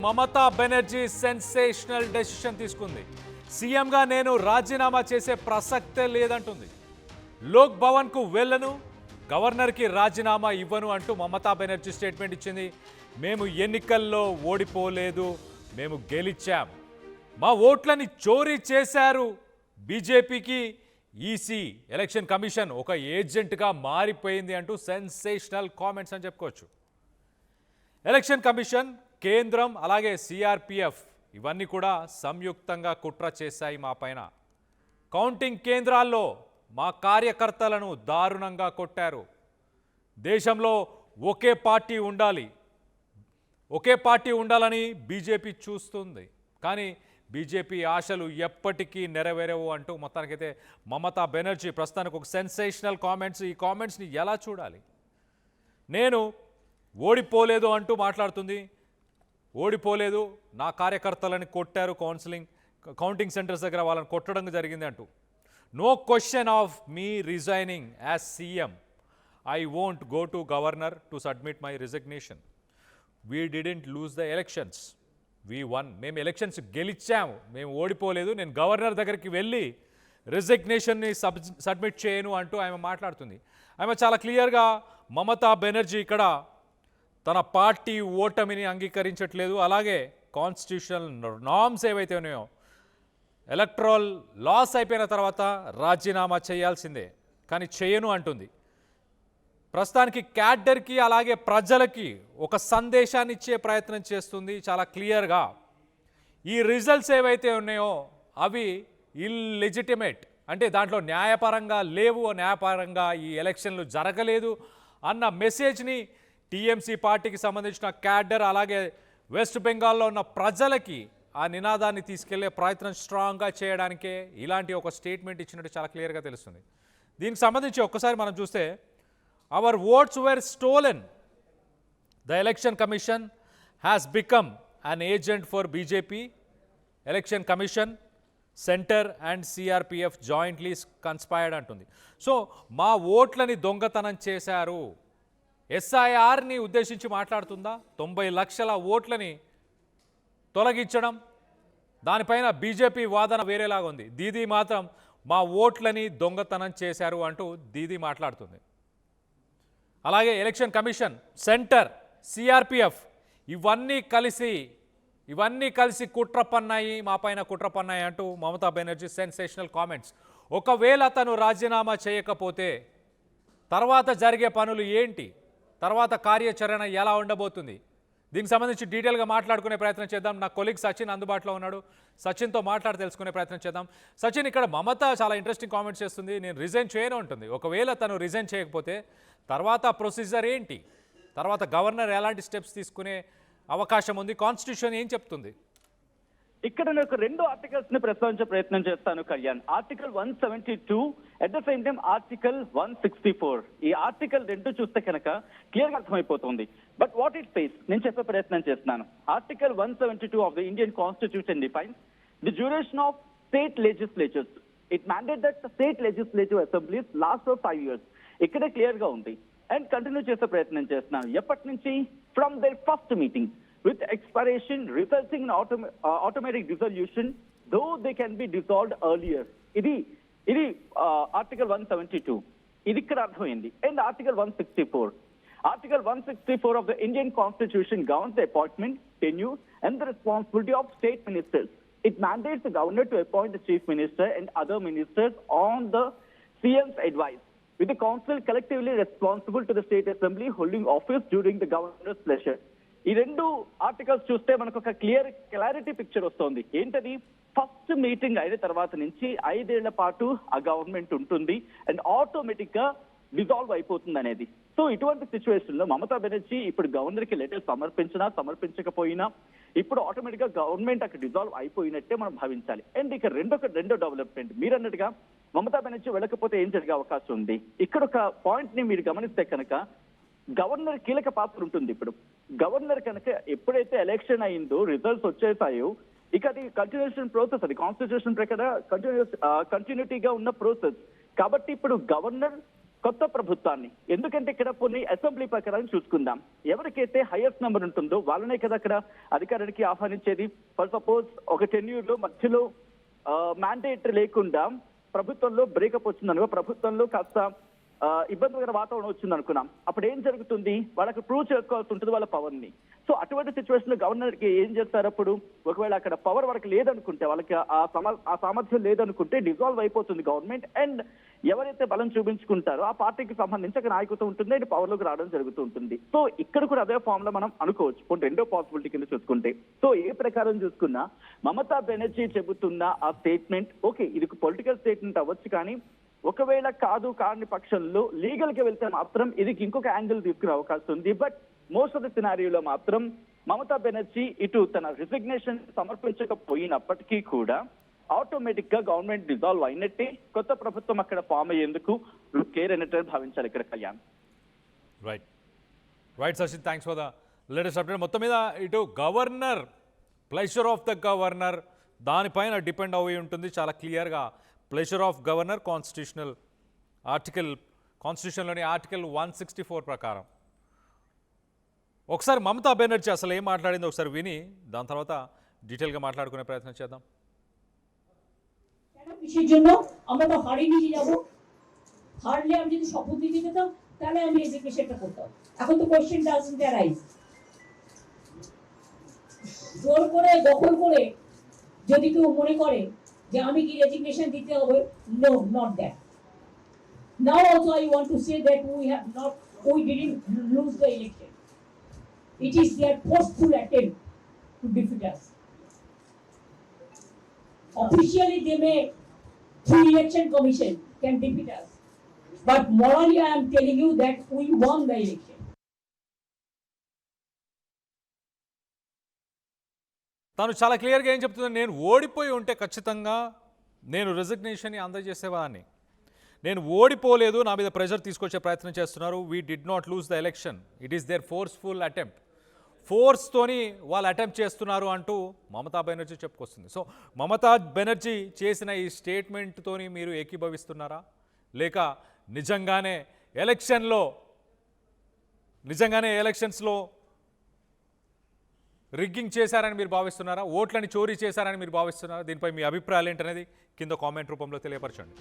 Mamata Banerjee sensational decision తీసుకుంది. సీఎంగా నేను రాజీనామా చేసే ప్రసక్తే లేదంటుంది. లోక్ భవన్కు వెళ్ళను, గవర్నర్కి రాజీనామా ఇవ్వను అంటూ మమతా బెనర్జీ స్టేట్మెంట్ ఇచ్చింది. మేము ఎన్నికల్లో ఓడిపోలేదు, మేము గెలిచాం. మా ఓట్లని చోరీ చేశారు. బీజేపీకి ఈసీ ఎలక్షన్ కమిషన్ ఒక ఏజెంట్గా మారిపోయింది అంటూ సెన్సేషనల్ కామెంట్స్ అని చెప్పుకోవచ్చు. ఎలక్షన్ కమిషన్, కేంద్రం అలాగే సిఆర్పిఎఫ్ ఇవన్నీ కూడా సంయుక్తంగా కుట్ర చేశాయి మా పైన. కౌంటింగ్ కేంద్రాల్లో మా కార్యకర్తలను దారుణంగా కొట్టారు. దేశంలో ఒకే పార్టీ ఉండాలని బీజేపీ చూస్తుంది, కానీ బీజేపీ ఆశలు ఎప్పటికీ నెరవేరవు అంటూ మొత్తానికైతే మమతా బెనర్జీ ప్రస్తుతానికి ఒక సెన్సేషనల్ కామెంట్స్. ఈ కామెంట్స్ని ఎలా చూడాలి? నేను ఓడిపోలేదు అంటూ మాట్లాడుతుంది. ఓడిపోలేదు, నా కార్యకర్తలని కొట్టారు, కౌంటింగ్ సెంటర్స్ దగ్గర వాళ్ళని కొట్టడం జరిగింది అంటూ. No question of me resigning as CM. I won't go to governor to submit my resignation. We didn't lose the elections, we won. మేము ఎలక్షన్స్ గెలిచాము, మేము ఓడిపోలేదు. నేను గవర్నర్ దగ్గరికి వెళ్ళి రిజిగ్నేషన్ని సబ్మిట్ చేయను అంటూ ఆమె మాట్లాడుతుంది. ఆమె చాలా క్లియర్గా మమతా బెనర్జీ ఇక్కడ తన పార్టీ ఓటమిని అంగీకరించట్లేదు. అలాగే కాన్స్టిట్యూషనల్ నార్మ్స్ ఏవైతే ఉన్నాయో, ఎలక్ట్రల్ లాస్ అయిపోయిన తర్వాత రాజీనామా చేయాల్సిందే, కానీ చేయను అంటుంది. ప్రస్తుతానికి క్యాడర్కి అలాగే ప్రజలకి ఒక సందేశాన్ని ఇచ్చే ప్రయత్నం చేస్తుంది చాలా క్లియర్గా. ఈ రిజల్ట్స్ ఏవైతే ఉన్నాయో అవి ఇల్లెజిటిమేట్, అంటే దాంట్లో న్యాయపరంగా లేవు, న్యాయపరంగా ఈ ఎలక్షన్లు జరగలేదు అన్న మెసేజ్ని టీఎంసీ పార్టీకి సంబంధించిన క్యాడర్ అలాగే వెస్ట్ బెంగాల్లో ఉన్న ప్రజలకి ఆ నినాదాన్ని తీసుకెళ్లే ప్రయత్నం స్ట్రాంగ్గా చేయడానికే ఇలాంటి ఒక స్టేట్మెంట్ ఇచ్చినట్టు చాలా క్లియర్గా తెలుస్తుంది. దీనికి సంబంధించి ఒక్కసారి మనం చూస్తే, our votes were stolen, the election commission has become an agent for BJP. Election commission, centre and CRPF jointly conspired అంటుంది. సో మా ఓట్లని దొంగతనం చేశారు. ఎస్ఐఆర్ని ఉద్దేశించి మాట్లాడుతుందా? 90 లక్షల ఓట్లని తొలగించడం, దానిపైన బీజేపీ వాదన వేరేలాగా ఉంది. దీదీ మాత్రం మా ఓట్లని దొంగతనం చేశారు అంటూ దీదీ మాట్లాడుతుంది. అలాగే ఎలక్షన్ కమిషన్, సెంటర్, సిఆర్పిఎఫ్ ఇవన్నీ కలిసి కుట్ర పన్నాయి, మా పైన కుట్ర పన్నాయి అంటూ మమతా బెనర్జీ సెన్సేషనల్ కామెంట్స్. ఒకవేళ తను రాజీనామా చేయకపోతే తర్వాత జరిగే పనులు ఏంటి, తర్వాత కార్యాచరణ ఎలా ఉండబోతుంది, దీనికి సంబంధించి డీటెయిల్గా మాట్లాడుకునే ప్రయత్నం చేద్దాం. నా కొలీగ్ సచిన్ అందుబాటులో ఉన్నాడు. సచిన్తో మాట్లాడి తెలుసుకునే ప్రయత్నం చేద్దాం. సచిన్, ఇక్కడ మమత చాలా ఇంట్రెస్టింగ్ కామెంట్స్ చేస్తుంది. నేను రిజైన్ చేయను ఉంటుంది. ఒకవేళ తను రిజైన్ చేయకపోతే తర్వాత ప్రొసీజర్ ఏంటి, తర్వాత గవర్నర్ ఎలాంటి స్టెప్స్ తీసుకునే అవకాశం ఉంది, కాన్స్టిట్యూషన్ ఏం చెప్తుంది? ఇక్కడ నేను రెండు ఆర్టికల్స్ ని ప్రస్తావించే ప్రయత్నం చేస్తాను Kalyan. Article 172 at the same time article 164. ఈ ఆర్టికల్ రెండు చూస్తే కనుక క్లియర్ గా అర్థమైపోతుంది. బట్ వాట్ ఇట్ సేస్ నేను చెప్పే ప్రయత్నం చేస్తున్నాను. Article 172 of the Indian constitution defines the duration of state legislatures. It mandate that state legislative assemblies last for 5 years. ఇక్కడే క్లియర్ గా ఉంది. అండ్ కంటిన్యూ చేసే ప్రయత్నం చేస్తున్నాను. ఎప్పటి నుంచి? From there first meeting with expiration resulting in automatic dissolution, though they can be dissolved earlier. ఇది article 172. ఇది ఇక్కడ అర్థమైంది. And article 164. Article 164 of the Indian Constitution governs the appointment, tenure and the responsibility of state ministers. It mandates the governor to appoint the chief minister and other ministers on the CM's advice, with the council collectively responsible to the state assembly holding office during the governor's pleasure. ఈ రెండు articles చూస్తే మనకు ఒక clarity picture వస్తుంది. ఏంటది? First meeting అయిన తర్వాత నుంచి 5 ఏళ్ల పాటు ఆ గవర్నమెంట్ ఉంటుంది అండ్ ఆటోమేటిక్ గా డిజాల్వ్ అయిపోతుంది అనేది. సో ఇటువంటి సిచ్యువేషన్ లో మమతా బెనర్జీ ఇప్పుడు గవర్నర్ కి లెటర్ సమర్పించకపోయినా ఇప్పుడు ఆటోమేటిక్ గా గవర్నమెంట్ అక్కడ డిజాల్వ్ అయిపోయినట్టే మనం భావించాలి. అండ్ ఇక రెండో డెవలప్మెంట్, మీరు అన్నట్టుగా మమతా బెనర్జీ వెళ్ళకపోతే ఏం జరిగే అవకాశం ఉంది? ఇక్కడ ఒక పాయింట్ ని మీరు గమనిస్తే కనుక గవర్నర్ కీలక పాత్ర ఉంటుంది. ఇప్పుడు గవర్నర్ కనుక ఎప్పుడైతే ఎలక్షన్ అయిందో, రిజల్ట్స్ వచ్చేసాయో, ఇక అది కంటిన్యూషన్ ప్రాసెస్, అది కాన్స్టిట్యూషన్ ప్రకారం కంటిన్యూటీగా ఉన్న ప్రాసెస్. కాబట్టి ఇప్పుడు గవర్నర్ కొత్త ప్రభుత్వాన్ని. ఎందుకంటే ఇక్కడ కొన్ని అసెంబ్లీ ప్రకారం చూసుకుందాం, ఎవరికైతే హైయెస్ట్ నెంబర్ ఉంటుందో వాళ్ళనే కదా అక్కడ అధికారానికి ఆహ్వానించేది. ఫర్ సపోజ్ ఒక టెన్యూర్ లో మధ్యలో మ్యాండేట్ లేకుండా ప్రభుత్వంలో బ్రేకప్ వచ్చిందనుకో, ప్రభుత్వంలో కాస్త ఇబ్బందికర వాతావరణం వచ్చింది అనుకున్నాం, అప్పుడు ఏం జరుగుతుంది, వాళ్ళకి ప్రూవ్ చేసుకోవాల్సి ఉంటుంది వాళ్ళ పవర్ ని. సో అటువంటి సిచ్యువేషన్ లో గవర్నర్ కి ఏం చేస్తారు, అప్పుడు ఒకవేళ అక్కడ పవర్ వాళ్ళకి లేదనుకుంటే, వాళ్ళకి ఆ సామర్థ్యం లేదనుకుంటే డిజాల్వ్ అయిపోతుంది గవర్నమెంట్. అండ్ ఎవరైతే బలం చూపించుకుంటారో ఆ పార్టీకి సంబంధించి అక్కడ నాయకత్వం ఉంటుంది, అండ్ పవర్ లోకి రావడం జరుగుతూ ఉంటుంది. సో ఇక్కడ కూడా అదే ఫామ్ లో మనం అనుకోవచ్చు. ఇప్పుడు రెండో పాసిబిలిటీ కింద చూసుకుంటే, సో ఏ ప్రకారం చూసుకున్నా మమతా బెనర్జీ చెబుతున్న ఆ స్టేట్మెంట్ ఓకే, ఇది పొలిటికల్ స్టేట్మెంట్ అవ్వచ్చు, కానీ ఒకవేళ కాని పక్షంలో లీగల్ కి వెళ్తే మాత్రం ఇది ఇంకొక యాంగిల్ తీసుకునే అవకాశం ఉంది. బట్ మోస్ట్ ఆఫ్ ద సినారియోలో మాత్రం మమతా బెనర్జీ ఇటు తన రిజిగ్నేషన్ సమర్పించకపోయినప్పటికీ కూడా ఆటోమేటిక్ గా గవర్నమెంట్ డిజాల్వ్ అయినట్టే, కొత్త ప్రభుత్వం అక్కడ ఫామ్ అయ్యేందుకు కేర్ అయినట్టు భావించాలి ఇక్కడ Kalyan. Right Sachin, thanks for the latest update. మొత్తం మీద ఇటు governor, pleasure of the governor దానిపైన డిపెండ్ అయి ఉంటుంది చాలా క్లియర్గా. ప్లెజర్ ఆఫ్ గవర్నర్ కాన్స్టిట్యూషన్లోని ఆర్టికల్ 164 ప్రకారం. ఒకసారి మమతా బెనర్జీ అసలు ఏం మాట్లాడిందో ఒకసారి విని దాని తర్వాత డీటెయిల్గా మాట్లాడుకునే ప్రయత్నం చేద్దాం. কিসের জন্য আমরা তো হারিয়ে নিয়ে যাব, হারলে আমি যদি শপথ নিতে যেতাম তাহলে আমি এডুকেশনটা করতাম। এখন তো কোশ্চেন ডাজন্ট অ্যারাইজ। জোর করে দখল করে যদি কেউ মনে করে যে আমি কি রেজিগনেশন দিতে হবে, no, not that. Now also I want to say that we didn't lose the election. It is their forceful attempt to defeat us. Officially they may, through election commission, can defeat us, but morally I am telling you that we won the election. తను చాలా క్లియర్గా ఏం చెప్తుంది, నేను ఓడిపోయి ఉంటే ఖచ్చితంగా నేను రిజిగ్నేషన్ని అందజేసేవాడిని. నేను ఓడిపోలేదు, నా మీద ప్రెషర్ తీసుకొచ్చే ప్రయత్నం చేస్తున్నారు. We did not lose the election, it is their forceful attempt. ఫోర్స్తోని వాళ్ళు అటెంప్ట్ చేస్తున్నారు అంటూ మమతా బెనర్జీ చెప్పుకొస్తుంది. సో మమతా బెనర్జీ చేసిన ఈ స్టేట్మెంట్తోని మీరు ఏకీభవిస్తున్నారా, లేక నిజంగానే ఎలక్షన్స్లో రిగ్గింగ్ చేశారని మీరు భావిస్తున్నారా, ఓట్లని చోరీ చేశారని మీరు భావిస్తున్నారా? దీనిపై మీ అభిప్రాయాలు ఏంటనేది కింద కామెంట్ రూపంలో తెలియపరచండి.